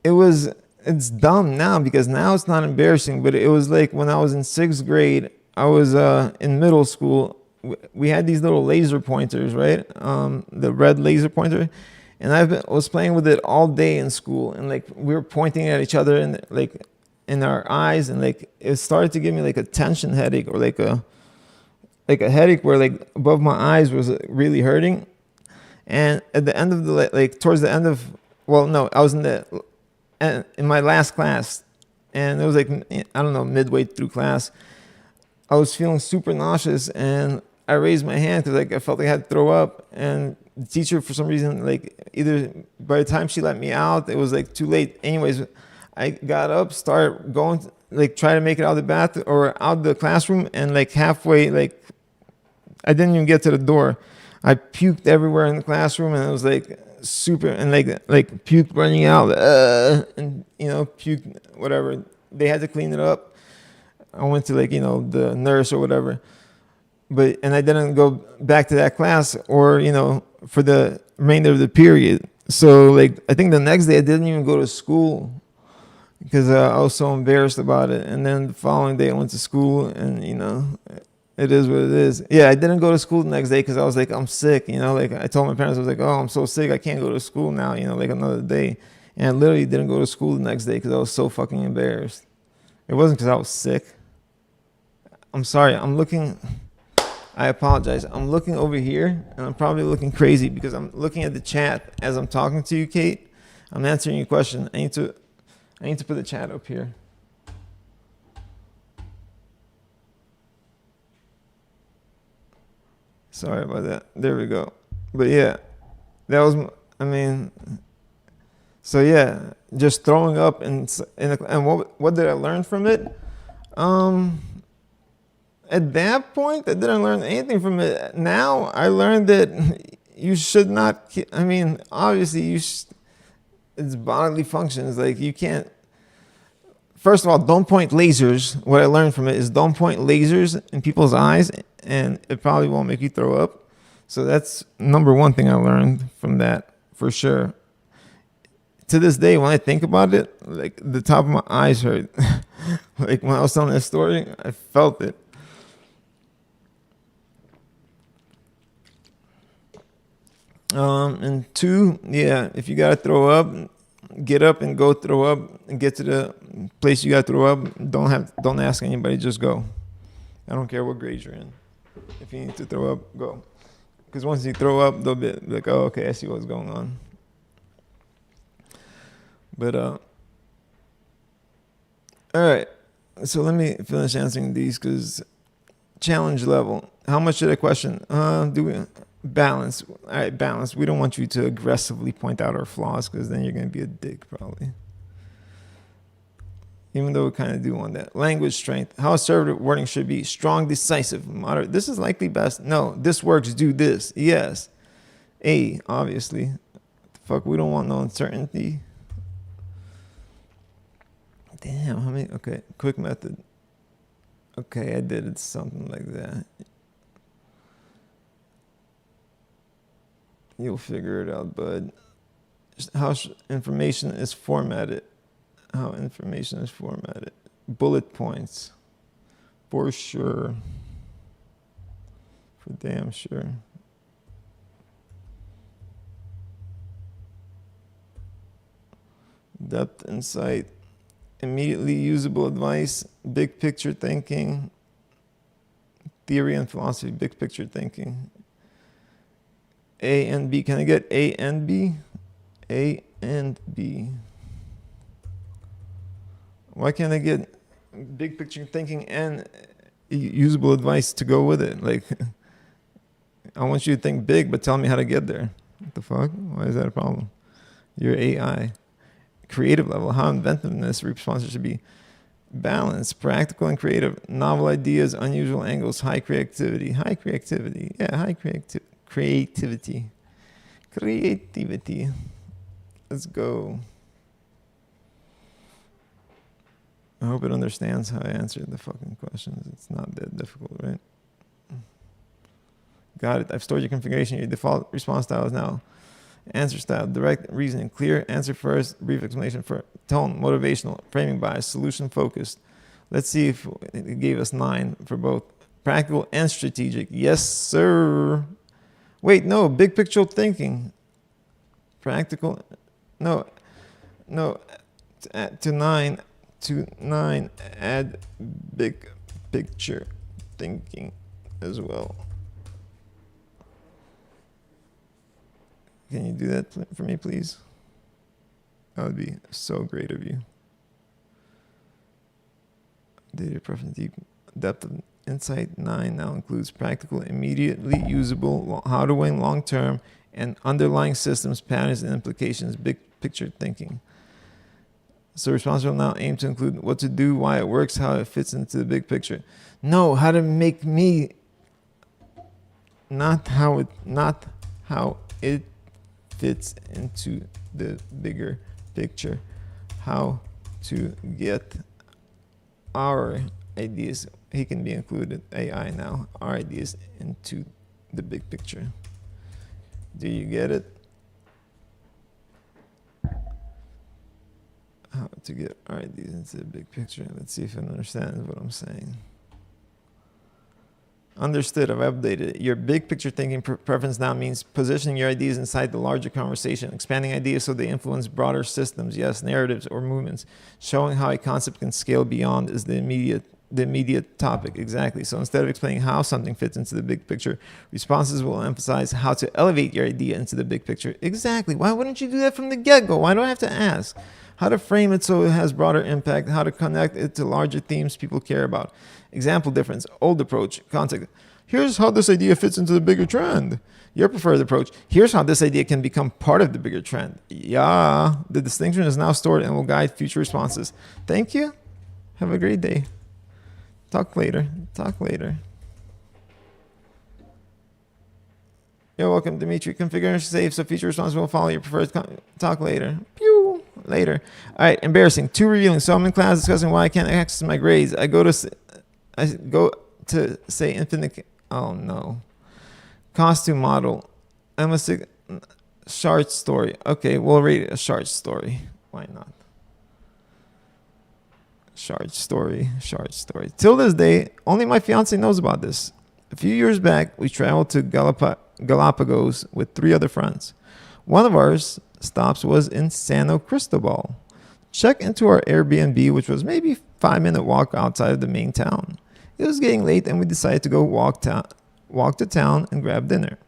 it was, it's dumb now because now it's not embarrassing, but it was like when I was in sixth grade, I was in middle school. We had these little laser pointers, right? The red laser pointer. And was playing with it all day in school. And like we were pointing at each other and like in our eyes. And like it started to give me like a tension headache or like a headache where like above my eyes was really hurting. And at the end of the like towards the end of, well, no, I was in my last class, and it was like I don't know, midway through class. I was feeling super nauseous, and I raised my hand because like I felt like I had to throw up. And the teacher, for some reason, like either by the time she let me out, it was like too late. Anyways, I got up, started going, like try to make it out of the bath or out of the classroom, and like halfway, like I didn't even get to the door. I puked everywhere in the classroom, and it was like super, and like puke running out, and you know, puke whatever. They had to clean it up. I went to like, you know, the nurse or whatever, and I didn't go back to that class or, you know, for the remainder of the period. So like I think the next day I didn't even go to school because I was so embarrassed about it. And then the following day I went to school, and you know, it is what it is. Yeah, I didn't go to school the next day because I was like, I'm sick. You know, like I told my parents, I was like, oh, I'm so sick, I can't go to school now. You know, like another day. And I literally didn't go to school the next day because I was so fucking embarrassed. It wasn't because I was sick. I'm sorry. I apologize. I'm looking over here, and I'm probably looking crazy because I'm looking at the chat as I'm talking to you, Kate. I'm answering your question. I need to put the chat up here. Sorry about that. There we go. But yeah, that was, I mean, so yeah, just throwing up and what did I learn from it? Um, at that point, I didn't learn anything from it. Now I learned that you should not. I mean, obviously, it's bodily functions. Like you can't. First of all, don't point lasers. What I learned from it is don't point lasers in people's eyes, and it probably won't make you throw up. So that's number one thing I learned from that for sure. To this day, when I think about it, like the top of my eyes hurt. Like when I was telling that story, I felt it. And two, yeah, if you gotta throw up, get up and go throw up and get to the place you gotta throw up. Don't ask anybody, just go. I don't care what grade you're in. If you need to throw up, go. Because once you throw up, they'll be like, oh, okay, I see what's going on. But all right. So let me finish answering these because challenge level. How much should I question? Do we balance? All right, balance. We don't want you to aggressively point out our flaws because then you're gonna be a dick probably. Even though we kind of do want that. Language strength. How assertive wording should be. Strong, decisive, moderate. This is likely best. No, this works. Do this. Yes. A, obviously. Fuck, we don't want no uncertainty. Damn, how many? Okay, quick method. Okay, I did it something like that. You'll figure it out, bud. How information is formatted. How information is formatted. Bullet points. For sure. For damn sure. Depth, insight. Immediately usable advice. Big picture thinking. Theory and philosophy. Big picture thinking. A and B. Can I get A and B? A and B. Why can't I get big picture thinking and usable advice to go with it? Like, I want you to think big, but tell me how to get there. What the fuck? Why is that a problem? You're AI. Creative level. How inventiveness responses should be. Balanced, practical and creative. Novel ideas, unusual angles, high creativity. High creativity. Yeah, high creativity. Creativity. Let's go. I hope it understands how I answered the fucking questions. It's not that difficult, right? Got it. I've stored your configuration. Your default response style is now answer style, direct, reasoning, clear, answer first, brief explanation for tone, motivational, framing bias, solution focused. Let's see if it gave us 9 for both practical and strategic. Yes, sir. Wait, no, big picture thinking. Practical, no, to 9, add big picture thinking as well. Can you do that for me, please? That would be so great of you. Data preference, deep depth of insight. 9 now includes practical, immediately usable, how to win long term, and underlying systems, patterns, and implications, big picture thinking. So responsible now aim to include what to do, why it works, how it fits into the big picture. No, how to make me, not how it fits into the bigger picture. How to get our ideas, he can be included, AI now, our ideas into the big picture. Do you get it? How to get our ideas into the big picture. Let's see if it understands what I'm saying. Understood. I've updated it. Your big picture thinking preference now means positioning your ideas inside the larger conversation, expanding ideas so they influence broader systems, yes, narratives or movements. Showing how a concept can scale beyond is the immediate topic. Exactly. So instead of explaining how something fits into the big picture, responses will emphasize how to elevate your idea into the big picture. Exactly. Why wouldn't you do that from the get-go? Why do I have to ask? How to frame it so it has broader impact, how to connect it to larger themes people care about. Example difference, old approach, context. Here's how this idea fits into the bigger trend. Your preferred approach, here's how this idea can become part of the bigger trend. Yeah, the distinction is now stored and will guide future responses. Thank you. Have a great day. Talk later. You're welcome, Dmitry. Configuration save so future responses will follow your preferred. Talk later. Pew. Later. All right. Embarrassing. Too revealing. So I'm in class discussing why I can't access my grades. I go to say infinite. Oh no. Costume model. I'm a short story. Okay, we'll rate it a short story. Why not? Short story. Till this day, only my fiance knows about this. A few years back, we traveled to Galapagos with 3 other friends. One of our stops was in San Cristobal. Checked into our Airbnb, which was maybe 5-minute walk outside of the main town. It was getting late and we decided to go walk to town and grab dinner.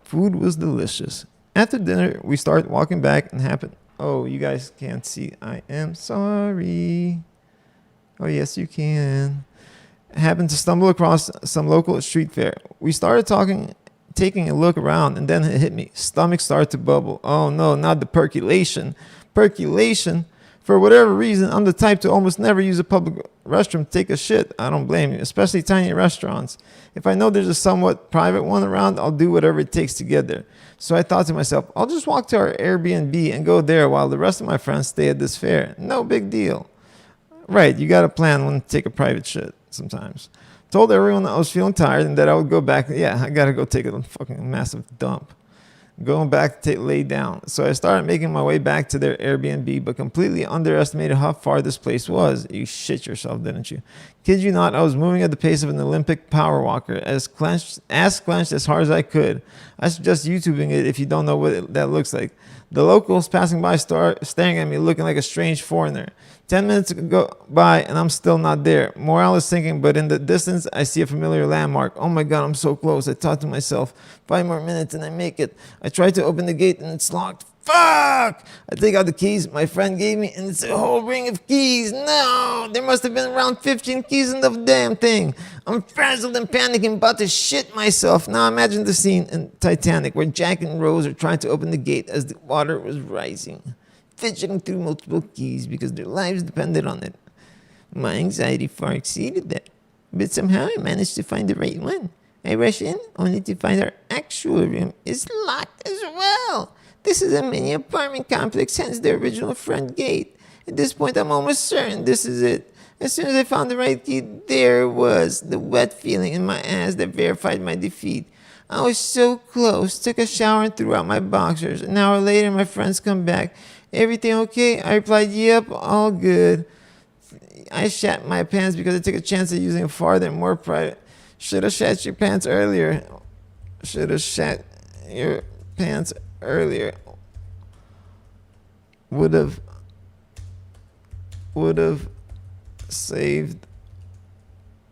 Food was delicious. After dinner, we started walking back and happened. Oh, you guys can't see. I am sorry. Oh, yes, you can. Happened to stumble across some local street fair. We started talking, taking a look around, and then it hit me. Stomach started to bubble. Oh no, not the percolation. Percolation? For whatever reason, I'm the type to almost never use a public restroom to take a shit. I don't blame you, especially tiny restaurants. If I know there's a somewhat private one around, I'll do whatever it takes to get there. So I thought to myself, I'll just walk to our Airbnb and go there while the rest of my friends stay at this fair. No big deal. Right, you got to plan when to take a private shit sometimes. Told everyone I was feeling tired and that I would go back. Yeah, I got to go take a fucking massive dump. Going back to lay down. So I started making my way back to their Airbnb, but completely underestimated how far this place was. You shit yourself, didn't you? Kid you not, I was moving at the pace of an Olympic power walker, as clenched as hard as I could. I suggest YouTubing it if you don't know what that looks like. The locals passing by start staring at me looking like a strange foreigner. 10 minutes go by and I'm still not there. Morale is sinking, but in the distance, I see a familiar landmark. Oh my God, I'm so close. I thought to myself, 5 more minutes and I make it. I try to open the gate and it's locked. Fuck! I take out the keys my friend gave me and it's a whole ring of keys. No! There must have been around 15 keys in the damn thing. I'm frazzled and panicking, about to shit myself. Now imagine the scene in Titanic where Jack and Rose are trying to open the gate as the water was rising, fidgeting through multiple keys because their lives depended on it. My anxiety far exceeded that, but somehow I managed to find the right one. I rush in, only to find our actual room is locked as well. This is a mini apartment complex, hence the original front gate. At this point, I'm almost certain this is it. As soon as I found the right key, there was the wet feeling in my ass that verified my defeat. I was so close. Took a shower and threw out my boxers. An hour later, my friends come back. Everything okay? I replied, yep, all good. I shat my pants because I took a chance of using farther and more private. Should have shat your pants earlier. Should have shat your pants earlier. Would have saved,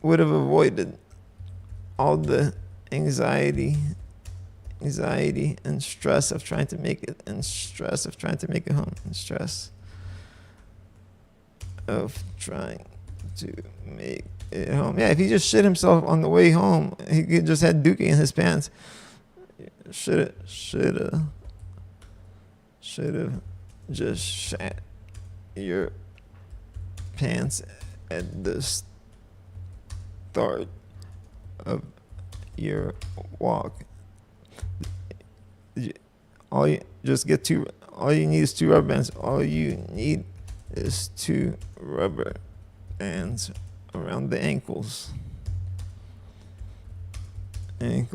would have avoided all the anxiety and stress of trying to make it, home, and stress of trying to make it home. Yeah, if he just shit himself on the way home, he could just had Dookie in his pants. Should have just shat your pants at the start of your walk. All you need is two rubber bands. All you need is two rubber bands around the ankles, and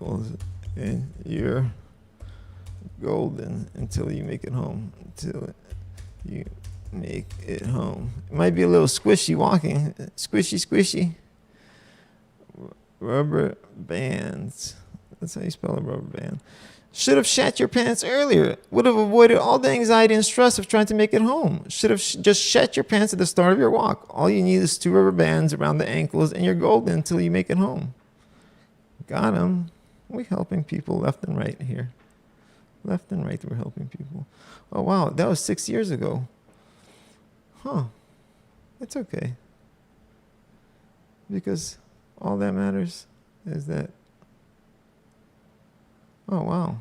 you're golden until you make it home. It might be a little squishy walking. Squishy. Rubber bands. That's how you spell a rubber band. Should have shat your pants earlier. Would have avoided all the anxiety and stress of trying to make it home. Should have just shat your pants at the start of your walk. All you need is two rubber bands around the ankles and you're golden until you make it home. Got him. We're helping people left and right here. Left and right, we're helping people. Oh, wow. That was 6 years ago. Huh. It's okay. Because all that matters is that. Oh, wow.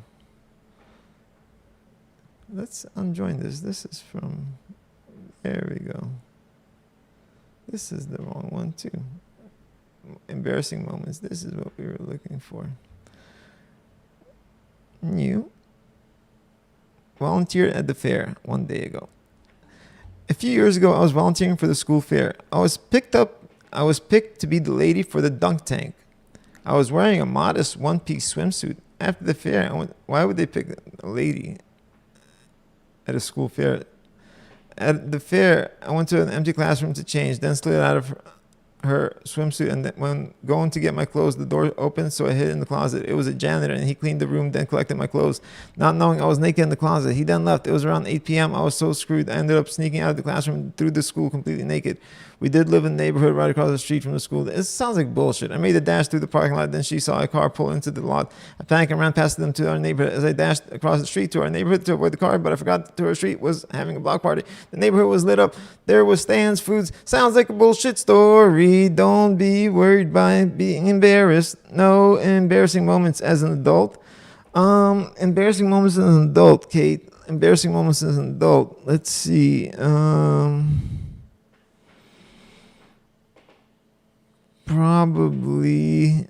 Let's unjoin this. This is from. There we go. This is the wrong one, too. Embarrassing moments. This is what we were looking for. New. Volunteered at the fair one day ago. A few years ago, I was volunteering for the school fair. I was picked to be the lady for the dunk tank. I was wearing a modest one-piece swimsuit. After the fair, I went, why would they pick a lady at a school fair? At the fair, I went to an empty classroom to change, then slid out of her swimsuit, and when going to get my clothes, the door opened, so I hid in the closet. It was a janitor, and he cleaned the room, then collected my clothes. Not knowing I was naked in the closet, he then left. It was around 8 p.m. I was so screwed. I ended up sneaking out of the classroom through the school completely naked. We did live in the neighborhood right across the street from the school. It sounds like bullshit. I made a dash through the parking lot. Then she saw a car pull into the lot. I panicked and ran past them to our neighborhood. As I dashed across the street to our neighborhood to avoid the car, but I forgot to our street was having a block party. The neighborhood was lit up. There was stands, foods. Sounds like a bullshit story. Don't be worried by being embarrassed. No embarrassing moments as an adult. Embarrassing moments as an adult, Kate. Embarrassing moments as an adult. Let's see. Probably,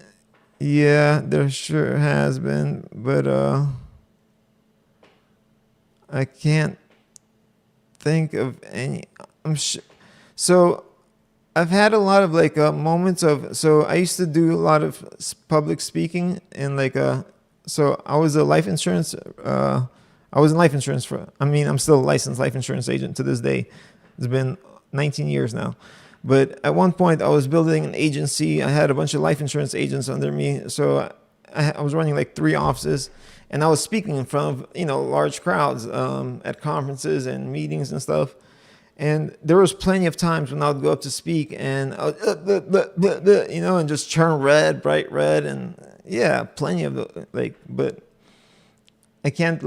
yeah, there sure has been, but I can't think of any. So I've had a lot of moments of. So I used to do a lot of public speaking and so I was a life insurance. I was in life insurance I'm still a licensed life insurance agent to this day. It's been 19 years now. But at one point, I was building an agency. I had a bunch of life insurance agents under me. So I was running 3 offices. And I was speaking in front of, large crowds at conferences and meetings and stuff. And there was plenty of times when I would go up to speak and I would, and just turn red, bright red. And yeah, plenty of but I can't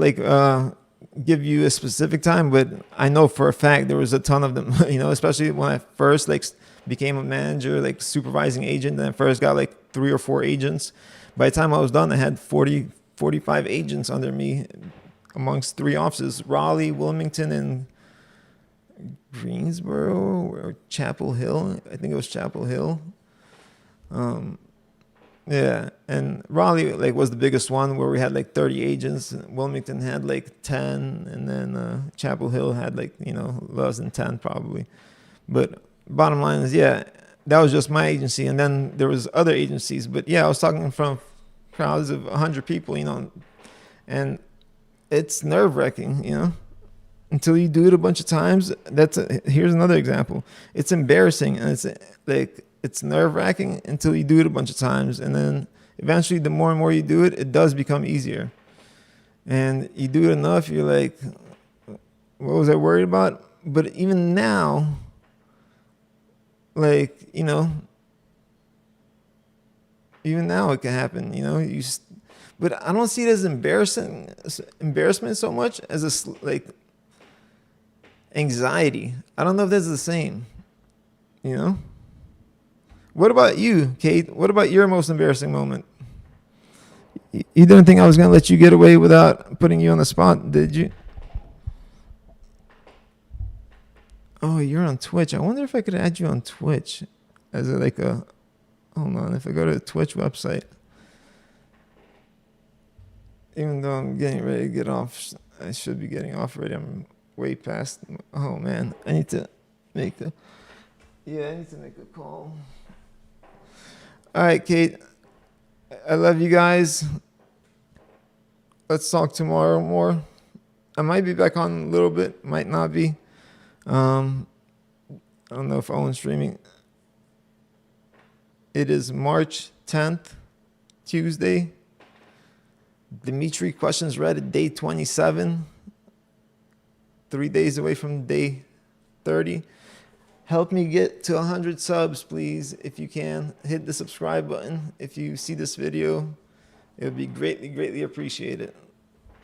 give you a specific time, but I know for a fact there was a ton of them, especially when I first became a manager, supervising agent, and I first got 3 or 4 agents. By the time I was done, I had 40, 45 agents under me amongst 3 offices: Raleigh, Wilmington, and Greensboro or Chapel Hill. I think it was Chapel Hill. Yeah, and Raleigh was the biggest one where we had 30 agents. Wilmington had 10, and then Chapel Hill had less than 10 probably. But bottom line is, yeah, that was just my agency, and then there was other agencies. But yeah, I was talking in front of crowds of 100 people, and it's nerve-wracking, until you do it a bunch of times. Here's another example. It's embarrassing, and it's nerve-wracking until you do it a bunch of times, and then eventually the more and more you do it, it does become easier. And you do it enough, you're like, what was I worried about? But even now, even now it can happen, but I don't see it as embarrassment so much as anxiety. I don't know if that's the same, What about you, Kate? What about your most embarrassing moment? You didn't think I was going to let you get away without putting you on the spot, did you? Oh, you're on Twitch. I wonder if I could add you on Twitch as hold on, if I go to the Twitch website. Even though I'm getting ready to get off, I should be getting off already. I'm way past. Oh man, I need to make a call. All right, Kate. I love you guys. Let's talk tomorrow more. I might be back on a little bit, might not be. I don't know if Owen's streaming. It is March 10th, Tuesday. Dmitriy Questions Reddit, day 27. 3 days away from day 30. Help me get to 100 subs, please, if you can. Hit the subscribe button if you see this video. It would be greatly, greatly appreciated.